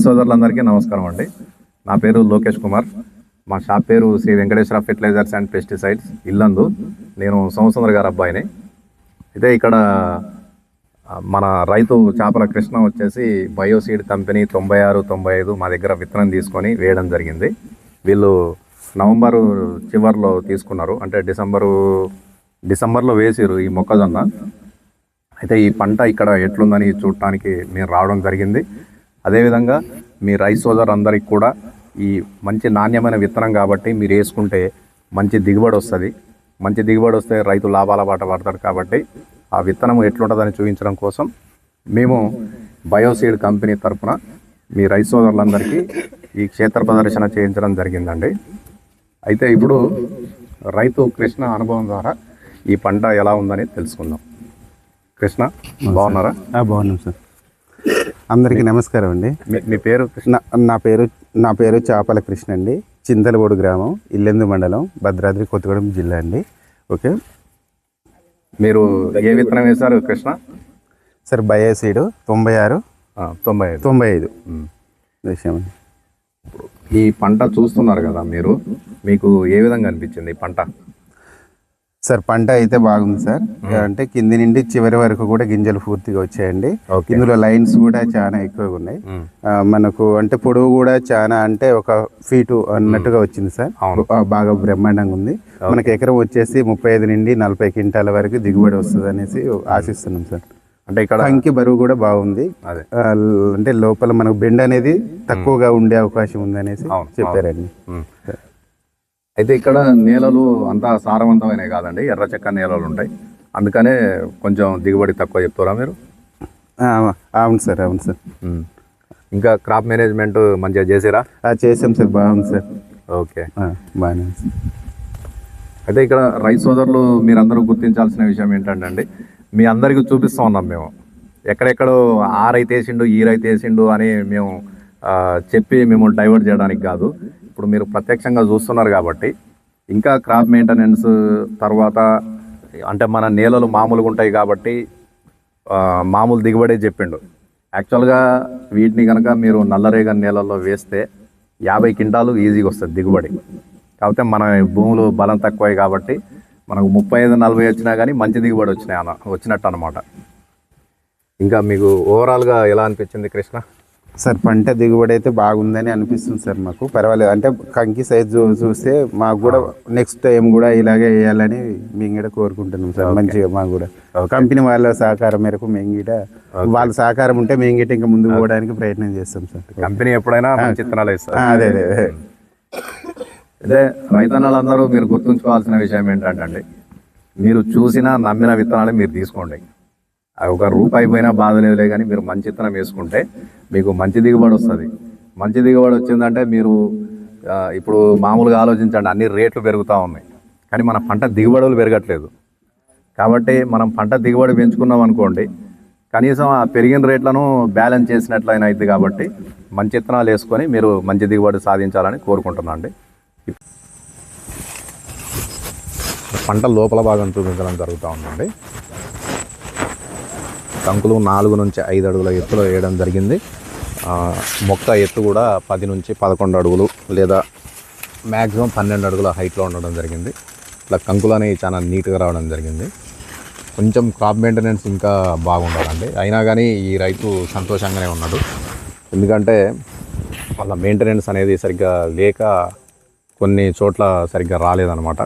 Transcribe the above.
సోదరులందరికీ నమస్కారం అండి. నా పేరు లోకేష్ కుమార్. మా షాప్ పేరు Sri Venkateswara fertilisers and pesticides, Yellandu. నేను సోమసుందర్ గారి అబ్బాయిని. అయితే ఇక్కడ మన రైతు చాపల కృష్ణ వచ్చేసి బయోసీడ్ కంపెనీ 96-95 మా దగ్గర విత్తనం తీసుకొని వేయడం జరిగింది. వీళ్ళు నవంబరు చివరిలో తీసుకున్నారు, అంటే డిసెంబర్లో వేసిరు ఈ మొక్కజొన్న. అయితే ఈ పంట ఇక్కడ ఎట్లుందని చూడటానికి నేను రావడం జరిగింది. అదేవిధంగా మీ రైతు సోదరులందరికీ కూడా ఈ మంచి నాణ్యమైన విత్తనం కాబట్టి మీరు వేసుకుంటే మంచి దిగుబడి వస్తుంది. మంచి దిగుబడి వస్తే రైతు లాభాల బాట పడతాడు. కాబట్టి ఆ విత్తనం ఎట్లుంటుందని చూపించడం కోసం మేము బయోసీడ్ కంపెనీ తరఫున మీ రైతు సోదరులందరికీ ఈ క్షేత్ర ప్రదర్శన చేయించడం జరిగిందండి. అయితే ఇప్పుడు రైతు కృష్ణ అనుభవం ద్వారా ఈ పంట ఎలా ఉందని తెలుసుకుందాం. కృష్ణ, బాగున్నారా? బాగున్నాం సార్. అందరికీ నమస్కారం అండి. మీ పేరు? నా పేరు చాపల కృష్ణ అండి. చింతలపూడి గ్రామం, ఇల్లెందు మండలం, భద్రాద్రి కొత్తగూడెం జిల్లా అండి. ఓకే, మీరు ఏ విత్తనం వేశారు కృష్ణ? సార్ బయోసీడ్ 96-95 వేసామండి. ఈ పంట చూస్తున్నారు కదా మీరు, మీకు ఏ విధంగా అనిపించింది ఈ పంట? సార్ పంట అయితే బాగుంది సార్. అంటే కింది నుండి చివరి వరకు కూడా గింజలు పూర్తిగా వచ్చాయండి. ఇందులో లైన్స్ కూడా చాలా ఎక్కువగా ఉన్నాయి. మనకు అంటే పొడవు కూడా చాలా, అంటే 1 ఫీటు అన్నట్టుగా వచ్చింది సార్. బాగా బ్రహ్మాండంగా ఉంది. మనకి ఎకరం వచ్చేసి 35 నుండి 40 క్వింటాల వరకు దిగుబడి వస్తుంది అనేసి ఆశిస్తున్నాం సార్. అంటే ఇక్కడ కంకి బరువు కూడా బాగుంది. అంటే లోపల మనకు బెండ్ అనేది తక్కువగా ఉండే అవకాశం ఉంది అనేసి చెప్పారండి. అయితే ఇక్కడ నేలలు అంతా సారవంతమైనవి కాదండి, ఎర్ర చెక్క నేలలు ఉంటాయి. అందుకనే కొంచెం దిగుబడి తక్కువ చెప్తారా మీరు? అవును సార్, అవును సార్. ఇంకా క్రాప్ మేనేజ్మెంట్ మంచిగా చేసారా? చేసాం సార్, బాగుంది సార్. ఓకే, బాగానే. అయితే ఇక్కడ రైతు సోదరులు మీరందరూ గుర్తించాల్సిన విషయం ఏంటంటే అండి, మీ అందరికీ చూపిస్తూ ఉన్నాం మేము. ఎక్కడెక్కడో ఆ రైతు వేసిండు, ఈ రైతు వేసిండు అని మేము చెప్పి మేము డైవర్ట్ చేయడానికి కాదు. ఇప్పుడు మీరు ప్రత్యక్షంగా చూస్తున్నారు కాబట్టి ఇంకా క్రాప్ మెయింటెనెన్స్ తర్వాత, అంటే మన నేలలు మామూలుగా ఉంటాయి కాబట్టి మామూలు దిగుబడి చెప్పిండు. యాక్చువల్గా వీటిని కనుక మీరు నల్లరేగడి నేలల్లో వేస్తే 50 క్వింటాలు ఈజీగా వస్తుంది దిగుబడి. కాకపోతే మన భూములు బలం తక్కువే కాబట్టి మనకు 35-40 వచ్చినా కానీ మంచి దిగుబడి వచ్చినట్టు అనమాట. ఇంకా మీకు ఓవరాల్గా ఎలా అనిపించింది కృష్ణ? సార్ పంట దిగుబడి అయితే బాగుందని అనిపిస్తుంది సార్. మాకు పర్వాలేదు, అంటే కంకి సైజు చూస్తే మాకు కూడా నెక్స్ట్ టైం కూడా ఇలాగే వేయాలని మేము కూడా కోరుకుంటున్నాం సార్. మంచిగా మాకు కూడా కంపెనీ వాళ్ళ సహకారం మేరకు మేము కూడా, వాళ్ళ సహకారం ఉంటే మేము గిట్ట ఇంకా ముందుకు పోవడానికి ప్రయత్నం చేస్తాం సార్. కంపెనీ ఎప్పుడైనా చిత్రాలు ఇస్తారు. అదే అదే రైతన్నలందరూ మీరు గుర్తుంచుకోవాల్సిన విషయం ఏంటంటే, మీరు చూసిన నమ్మిన విత్తనాలు మీరు తీసుకోండి. అది ₹1 పోయినా బాధ లేదులే, కానీ మీరు మంచి విత్తనం వేసుకుంటే మీకు మంచి దిగుబడి వస్తుంది. మంచి దిగుబడి వచ్చిందంటే మీరు ఇప్పుడు మామూలుగా ఆలోచించండి, అన్ని రేట్లు పెరుగుతూ ఉన్నాయి కానీ మన పంట దిగుబడులు పెరగట్లేదు. కాబట్టి మనం పంట దిగుబడి పెంచుకున్నాం అనుకోండి, కనీసం ఆ పెరిగిన రేట్లను బ్యాలెన్స్ చేసినట్లయినా అవుతుంది. కాబట్టి మంచి విత్తనాలు వేసుకొని మీరు మంచి దిగుబడి సాధించాలని కోరుకుంటున్నాను అండి. పంట లోపల భాగం చూపించడం జరుగుతూ ఉందండి. కంకులు 4 నుంచి 5 అడుగుల ఎత్తులో వేయడం జరిగింది. మొక్క ఎత్తు కూడా 10 నుంచి 11 అడుగులు లేదా మ్యాక్సిమం 12 అడుగుల హైట్లో ఉండడం జరిగింది. ఇట్లా కంకులు అనేవి చాలా నీట్గా రావడం జరిగింది. కొంచెం క్రాప్ మెయింటెనెన్స్ ఇంకా బాగుండాలండి. అయినా కానీ ఈ రైతు సంతోషంగానే ఉన్నాడు. ఎందుకంటే వాళ్ళ మెయింటెనెన్స్ అనేది సరిగ్గా లేక కొన్ని చోట్ల సరిగ్గా రాలేదన్నమాట.